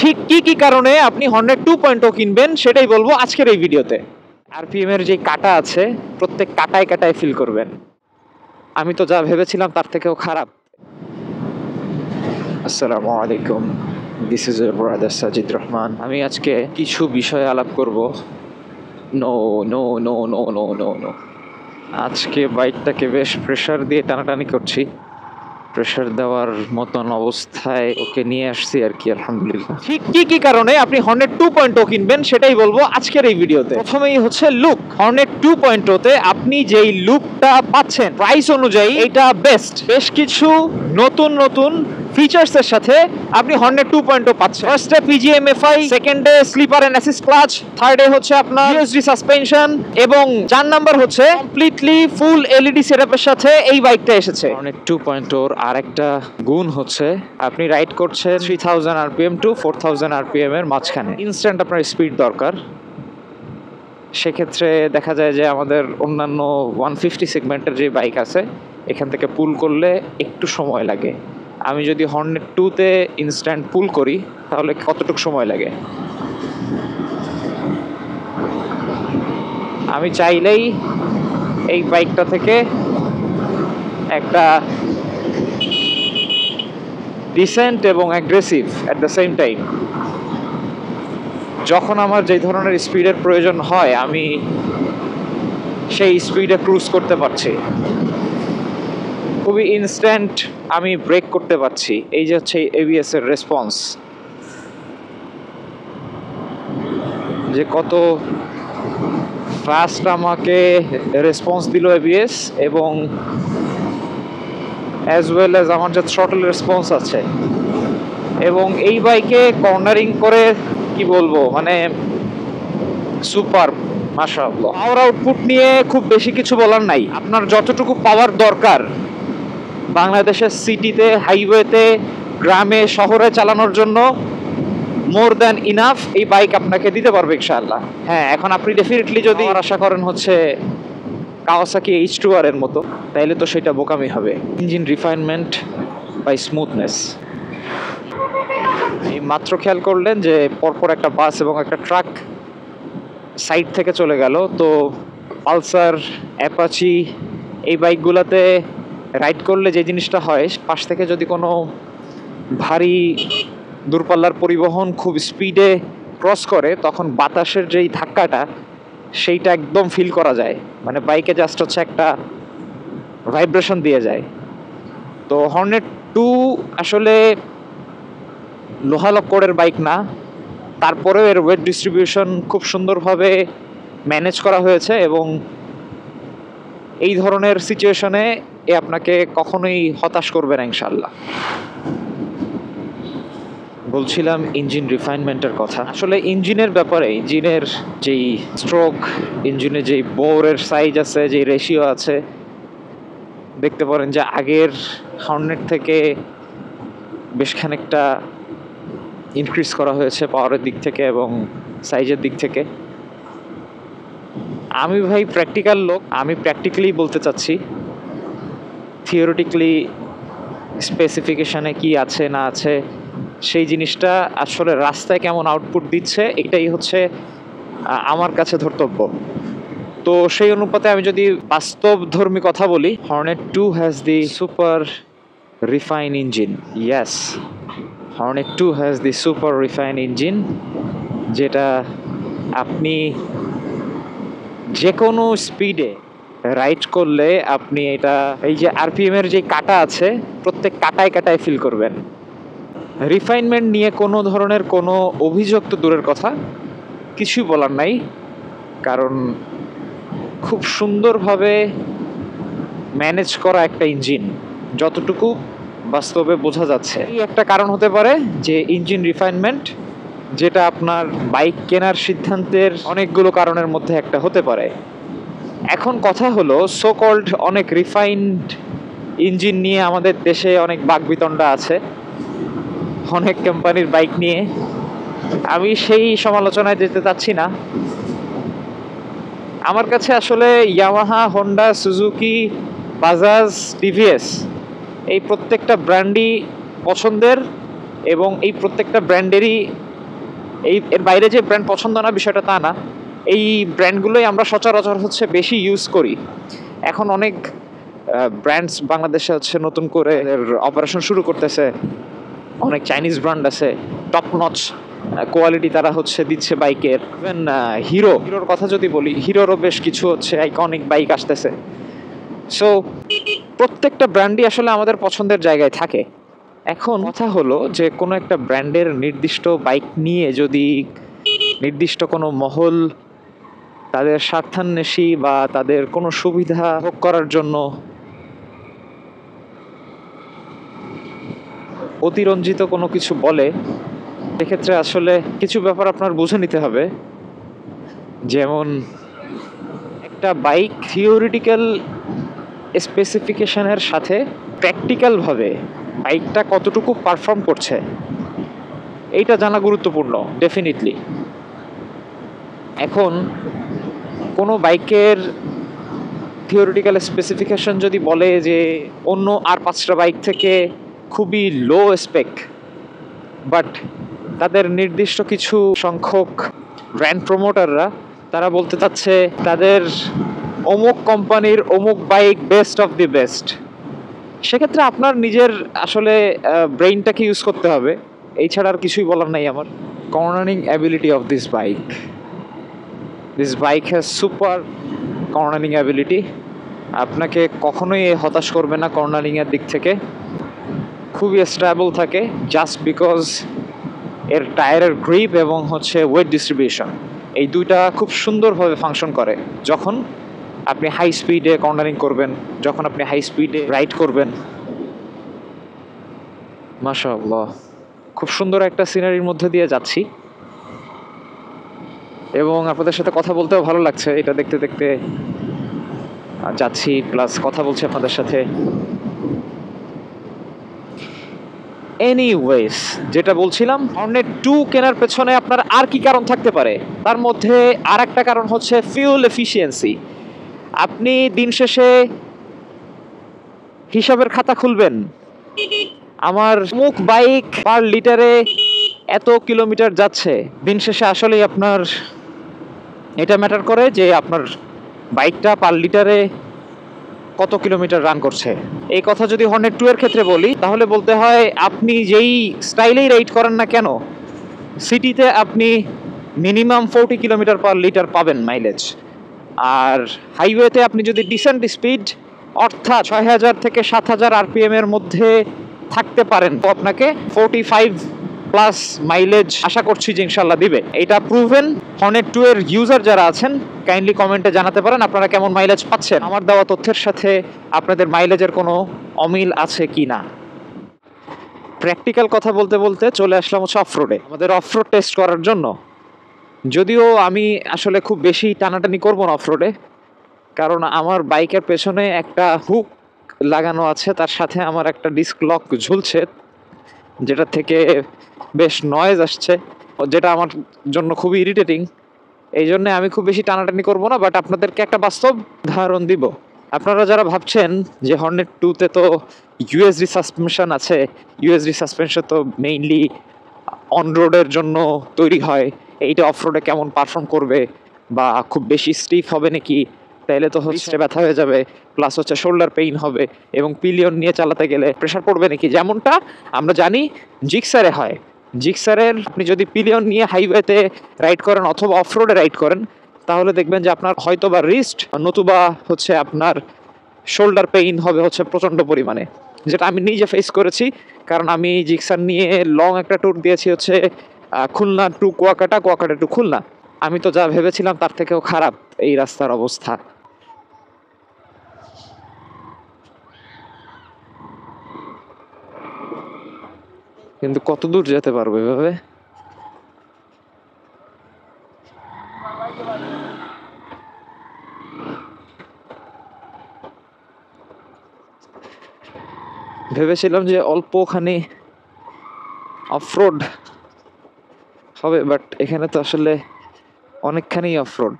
ঠিক কি কারণে আপনি হর্নেট 2.0 কিনবেন সেটাই বলবো আজকের এই ভিডিওতে। আরপিএম এর যে কাটা আছে প্রত্যেক কাটায় কাটায় ফিল করবেন। আমি তো যা ভেবেছিলাম তার থেকেও খারাপ। আসসালামু আলাইকুম, this is your brother Sajid Rahman. আমি আজকে কিছু বিষয়ে আলাপ করব। No no no no no no no আজকে বাইকটাকে বেশ প্রেশার দিয়ে টানাটানি করছি। প্রেশার দেওয়ার মতন অবস্থায় ওকে নিয়ে আসছি আর কি, আলহামদুলিল্লাহ। ঠিক কি কারণে আপনি হর্নেট 2.0 কিনবেন সেটাই বলবো আজকের এই ভিডিওতে। প্রথমেই হচ্ছে লুক। হর্নেট 2.0 তে আপনি যেই লুকটা পাচ্ছেন প্রাইস অনুযায়ী এটা বেস্ট। বেশ কিছু নতুন নতুন ফিচার্স এর সাথে আপনি হর্নেট 2.0 পাচ্ছেন। ফার্স্টে পিজিএমএফআই, সেকেন্ডে স্লিপার এন্ড অ্যাসিস্ট ক্লাচ, থার্ডে হচ্ছে আপনার ইউএসডি সাসপেনশন এবং 4 নাম্বার হচ্ছে কমপ্লিটলি ফুল এলইডি সেটআপের সাথে এই বাইকটা এসেছে। হর্নেট 2.0 এর আরেকটা গুণ হচ্ছে আপনি রাইড করছেন 3000 আরপিএম টু 4000 আরপিএম এর মাঝখানে। ইনস্ট্যান্ট আপনার স্পিড দরকার। সেক্ষেত্রে দেখা যায় যে আমাদের অন্যান্য 150 সেগমেন্টের যে বাইক আছে এখান থেকে পুল করলে একটু সময় লাগে। আমি যদি হর্নেট 2-তে ইনস্ট্যান্ট পুল করি তাহলে কতটুকু সময় লাগে? আমি চাইলেই এই বাইকটা থেকে একটা ডিসেন্ট এবং aggressive at the same time, যখন আমার যে ধরনের স্পিডের প্রয়োজন হয় আমি সেই স্পিডে ক্রুজ করতে পারছি। খুবই ইনস্ট্যান্ট আমি ব্রেক করতে পারছি। এই যে হচ্ছে এবিএস এর রেসপন্স, যে কত ফাস্ট আমাকে রেসপন্স দিল এবিএস, এবং অ্যাজ ওয়েল অ্যাজ আমার যে থ্রটল রেসপন্স আছে। এবং এই বাইকে কর্নারিং করে কি বলবো, মানে সুপার, মাশাআল্লাহ। পাওয়ার আউটপুট নিয়ে খুব বেশি কিছু বলার নাই। আপনার যতটুকু পাওয়ার দরকার বাংলাদেশের সিটিতে, হাইওয়েতে, গ্রামে, শহরে চালানোর জন্য মোর দ্যান ইনাফ এই বাইক আপনাকে দিতে পারবে ইনশাআল্লাহ। হ্যাঁ, এখন আপনি ডেফিনেটলি যদি আশা করেন হচ্ছে কাওয়াসাকি H2R এর মতো, তাইলে তো সেটা বোকামি হবে। Engine refinement by smoothness. এই মাত্র খেয়াল করলেন যে পরপর একটা বাস এবং একটা ট্রাক সাইড থেকে চলে গেল। তো পালসার, অ্যাপাচি এই বাইকগুলোতে রাইড করলে যে জিনিসটা হয়, পাশ থেকে যদি কোনো ভারী দূরপাল্লার পরিবহন খুব স্পিডে ক্রস করে তখন বাতাসের যেই ধাক্কাটা সেইটা একদম ফিল করা যায়। মানে বাইকে জাস্ট হচ্ছে একটা ভাইব্রেশন দিয়ে যায়। তো হর্নেট 2 আসলে লোহালক্করের বাইক না, তারপরেও এর ওয়েট ডিস্ট্রিবিউশন খুব সুন্দরভাবে ম্যানেজ করা হয়েছে এবং এই ধরনের সিচুয়েশনে এ আপনাকে কখনোই হতাশ করবে না ইনশাআল্লাহ। বলছিলাম ইঞ্জিন রিফাইনমেন্টের কথা। আসলে ইঞ্জিনের ব্যাপারে, ইঞ্জিনের যেই স্ট্রোক, ইঞ্জিনের যেই বোরের সাইজ আছে, যেই রেশিও আছে, দেখতে পারেন যে আগের হর্নেট থেকে বেশ খানিকটা ইনক্রিজ করা হয়েছে পাওয়ারের দিক থেকে এবং সাইজের দিক থেকে। আমি ভাই প্র্যাকটিক্যাল লোক, আমি প্র্যাকটিক্যালি বলতে চাচ্ছি। থিওরিটিক্যালি স্পেসিফিকেশানে কি আছে না আছে সেই জিনিসটা আসলে রাস্তায় কেমন আউটপুট দিচ্ছে এটাই হচ্ছে আমার কাছে ধর্তব্য। তো সেই অনুপাতে আমি যদি বাস্তবধর্মী কথা বলি, Hornet 2 has the super refine engine. Yes, Hornet 2 has the super refine engine, যেটা আপনি যে কোনো স্পিডে রাইড করলে আপনি এটা, এই যে আরপিএম এর যে কাটা আছে প্রত্যেক কাটায় কাটায় ফিল করবেন। রিফাইনমেন্ট নিয়ে কোনো ধরনের কোনো অভিযোগ তো দূরের কথা, কিছুই বলার নাই, কারণ খুব সুন্দরভাবে ম্যানেজ করা একটা ইঞ্জিন যতটুকু বাস্তবে বোঝা যাচ্ছে। এই একটা কারণ হতে পারে যে ইঞ্জিন রিফাইনমেন্ট, যেটা আপনার বাইক কেনার সিদ্ধান্তের অনেকগুলো কারণের মধ্যে একটা হতে পারে। এখন কথা হলো, সো কল্ড অনেক রিফাইন্ড ইঞ্জিন নিয়ে আমাদের দেশে অনেক বাকবিতণ্ডা আছে, অনেক কোম্পানির বাইক নিয়ে। আমি সেই সমালোচনায় যেতে চাচ্ছি না। আমার কাছে আসলে Yamaha, Honda, Suzuki, Bajaj, TVS এই প্রত্যেকটা ব্র্যান্ডই পছন্দের এবং এই প্রত্যেকটা ব্র্যান্ডেরই এর বাইরে যে ব্র্যান্ড পছন্দ না বিষয়টা তা না, এই ব্র্যান্ডগুলোই আমরা সচরাচর হচ্ছে বেশি ইউজ করি। এখন অনেক ব্র্যান্ডস বাংলাদেশে হচ্ছে নতুন করে অপারেশন শুরু করতেছে, অনেক চাইনিজ ব্র্যান্ড আছে, টপ নচ কোয়ালিটি তারা হচ্ছে দিচ্ছে বাইকের। ইভেন হিরোর কথা যদি বলি, হিরোরও বেশ কিছু হচ্ছে আইকনিক বাইক আসতেছে। সো প্রত্যেকটা ব্র্যান্ডই আসলে আমাদের পছন্দের জায়গায় থাকে। এখন কথা হলো যে কোনো একটা ব্র্যান্ডের নির্দিষ্ট বাইক নিয়ে যদি নির্দিষ্ট কোনো মহল তাদের স্বার্থান্বেষী বা তাদের কোনো সুবিধা ভোগ করার জন্য অতিরঞ্জিত কোনো কিছু বলে, সেক্ষেত্রে আসলে কিছু ব্যাপার আপনার বুঝে নিতে হবে। যেমন একটা বাইক থিওরিটিক্যাল স্পেসিফিকেশনের সাথে প্র্যাকটিক্যালভাবে বাইকটা কতটুকু পারফর্ম করছে এইটা জানা গুরুত্বপূর্ণ ডেফিনিটলি। এখন কোনো বাইকের থিওরিটিক্যাল স্পেসিফিকেশন যদি বলে যে অন্য আর 5টা বাইক থেকে খুবই লো স্পেক, বাট তাদের নির্দিষ্ট কিছু সংখ্যক ব্র্যান্ড প্রমোটাররা তারা বলতে চাচ্ছে তাদের অমুক কোম্পানির অমুক bike best of the best, সেক্ষেত্রে আপনার নিজের আসলে ব্রেইনটাকে ইউজ করতে হবে। এই ছাড়া আর কিছুই বলার নাই আমার। Cornering ability of this bike has super cornering ability. আপনাকে কখনোই হতাশ করবে না কর্নারিংয়ের দিক থেকে, খুবই স্টেবল থাকে জাস্ট বিকজ এর টায়ারের গ্রিপ এবং হচ্ছে ওয়েট ডিস্ট্রিবিউশন, এই দুইটা খুব সুন্দরভাবে ফাংশন করে যখন আপনি হাই স্পিডে কর্নারিং করবেন, যখন আপনি হাই স্পিডে রাইড করবেন। মাশাআল্লাহ, খুব সুন্দর একটা সিনারির মধ্যে দিয়ে যাচ্ছি এবং আপনাদের সাথে কথা বলতেও ভালো লাগছে। এটা দেখতে দেখতে যাচ্ছি প্লাস কথা বলছি আপনাদের সাথে। এনিওয়েজ, যেটা বলছিলাম, হর্নেট 2 কেনার পেছনে আপনার আর কি কারণ থাকতে পারে, তার মধ্যে আর একটা কারণ হচ্ছে ফিউল এফিসিয়েন্সি। আপনি দিন শেষে হিসাবের খাতা খুলবেন, আমার মুখ বাইক পার লিটারে এত কিলোমিটার যাচ্ছে, দিন শেষে আসলেই আপনার এটা ম্যাটার করে যে আপনার বাইকটা পার লিটারে কত কিলোমিটার রান করছে। এই কথা যদি হর্নেট 2 এর ক্ষেত্রে বলি তাহলে বলতে হয় আপনি যেই স্টাইলেই রাইড করেন না কেন, সিটিতে আপনি মিনিমাম 40 কিলোমিটার পার লিটার পাবেন মাইলেজ, আর হাইওয়েতে আপনি যদি ডিসেন্ট স্পিড অর্থাৎ 6000 থেকে 7000 আরপিএম এর মধ্যে থাকতে পারেন তো আপনাকে 45 প্লাস মাইলেজ আশা করছি যে ইনশাল্লাহ দিবে। এটা প্রুভেন। হর্নেট 2 এর ইউজার যারা আছেন কাইন্ডলি কমেন্টে জানাতে পারেন আপনারা কেমন মাইলেজ পাচ্ছেন, আমার দেওয়া তথ্যের সাথে আপনাদের মাইলেজের কোনো অমিল আছে কি না। প্র্যাকটিক্যাল কথা বলতে বলতে চলে আসলাম হচ্ছে অফরোডে, আমাদের অফরোড টেস্ট করার জন্য। যদিও আমি আসলে খুব বেশি টানাটানি করবো না অফরোডে, কারণ আমার বাইকের পেছনে একটা হুক লাগানো আছে, তার সাথে আমার একটা ডিস্ক লক ঝুলছে যেটা থেকে বেশ নয়েজ আসছে, যেটা আমার জন্য খুবই ইরিটেটিং। এই জন্য আমি খুব বেশি টানাটানি করবো না, বাট আপনাদেরকে একটা বাস্তব উদাহরণ দিব। আপনারা যারা ভাবছেন যে হর্নেট 2-তে তো ইউএসডি সাসপেনশন আছে, ইউএসডি সাসপেনশন তো মেইনলি অন রোডের জন্য তৈরি হয়, এইটা অফ রোডে কেমন পারফর্ম করবে বা খুব বেশি স্টিফ হবে নাকি, তাইলে তো হচ্ছে ব্যথা হয়ে যাবে, প্লাস হচ্ছে শোল্ডার পেইন হবে এবং পিলিয়ন নিয়ে চালাতে গেলে প্রেশার পড়বে নাকি, যেমনটা আমরা জানি জিক্সারে হয়। জিক্সারের আপনি যদি পিলিয়ন নিয়ে হাইওয়েতে রাইড করেন অথবা অফ রোডে রাইড করেন তাহলে দেখবেন যে আপনার হয়তো বা রিস্ট নতুবা হচ্ছে আপনার শোল্ডার পেইন হবে হচ্ছে প্রচণ্ড পরিমাণে, যেটা আমি নিজে ফেস করেছি। কারণ আমি জিক্সার নিয়ে লং একটা ট্যুর দিয়েছি হচ্ছে খুলনা টু কুয়াকাটা, কুয়াকাটা টু খুলনা। আমি তো যা ভেবেছিলাম তার থেকেও খারাপ এই রাস্তার অবস্থা। কিন্তু কত দূর যেতে পারবো এভাবে? ভেবেছিলাম যে অল্পখানি অফরোড হবে, বাট এখানে তো আসলে অনেকখানি অফরোড।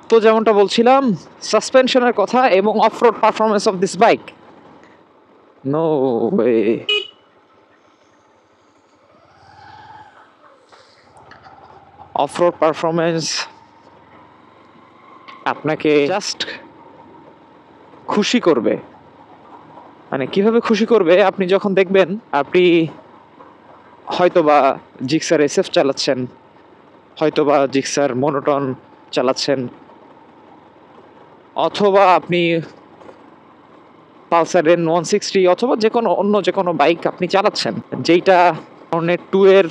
তো যেমনটা বলছিলাম সাসপেনশনের কথা এবং off road performance of this bike. No way. Off road performance আপনাকে জাস্ট খুশি করবে। মানে কিভাবে খুশি করবে, আপনি যখন দেখবেন আপনি হয়তোবা জিক্সার এসএফ চালাচ্ছেন, হয়তোবা জিক্সার মনোটন চালাচ্ছেন, অথবা আপনি পালসার এন 160 অথবা যে কোনো বাইক আপনি চালাচ্ছেন, যেইটা হর্নেট টু এর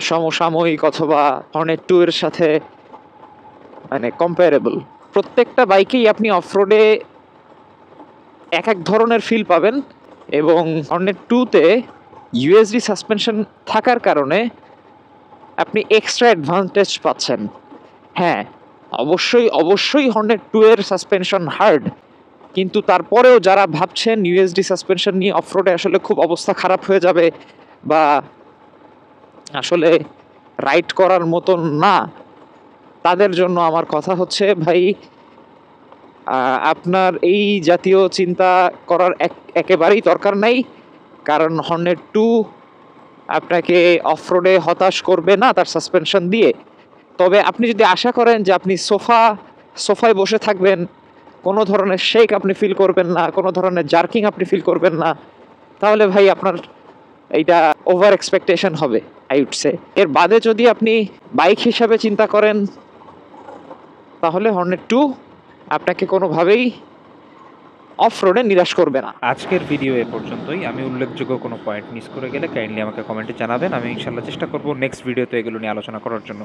সমসাময়িক অথবা হর্নেট টু এর সাথে মানে কম্পারেবল। প্রত্যেকটা বাইকেই আপনি অফরোডে এক এক ধরনের ফিল পাবেন, এবং হর্নেট টুতে ইউএসডি সাসপেনশন থাকার কারণে আপনি এক্সট্রা অ্যাডভান্টেজ পাচ্ছেন। হ্যাঁ, অবশ্যই হর্নেট টু এর সাসপেনশন হার্ড, কিন্তু তারপরেও যারা ভাবছেন ইউএসডি সাসপেনশন নিয়ে অফরোডে আসলে খুব অবস্থা খারাপ হয়ে যাবে বা আসলে রাইড করার মতন না, তাদের জন্য আমার কথা হচ্ছে ভাই, আপনার এই জাতীয় চিন্তা করার একেবারেই দরকার নাই। কারণ হর্নেট টু আপনাকে অফরোডে হতাশ করবে না তার সাসপেনশন দিয়ে। তবে আপনি যদি আশা করেন যে আপনি সোফায় বসে থাকবেন, কোনো ধরনের শেক আপনি ফিল করবেন না, কোনো ধরনের জার্কিং আপনি ফিল করবেন না, তাহলে ভাই আপনার এইটা ওভার এক্সপেকটেশন হবে আই উড সে। এর বাদে যদি আপনি বাইক হিসাবে চিন্তা করেন, তাহলে হর্নেট টু আপনাকে কোনোভাবেই অফ রোডে নিরাশ করবে না। আজকের ভিডিও এ পর্যন্তই। আমি উল্লেখযোগ্য কোনো পয়েন্ট মিস করে গেলে কাইন্ডলি আমাকে কমেন্টে জানাবেন। আমি ইনশাল্লাহ চেষ্টা করব নেক্সট ভিডিওতে এগুলো নিয়ে আলোচনা করার জন্য।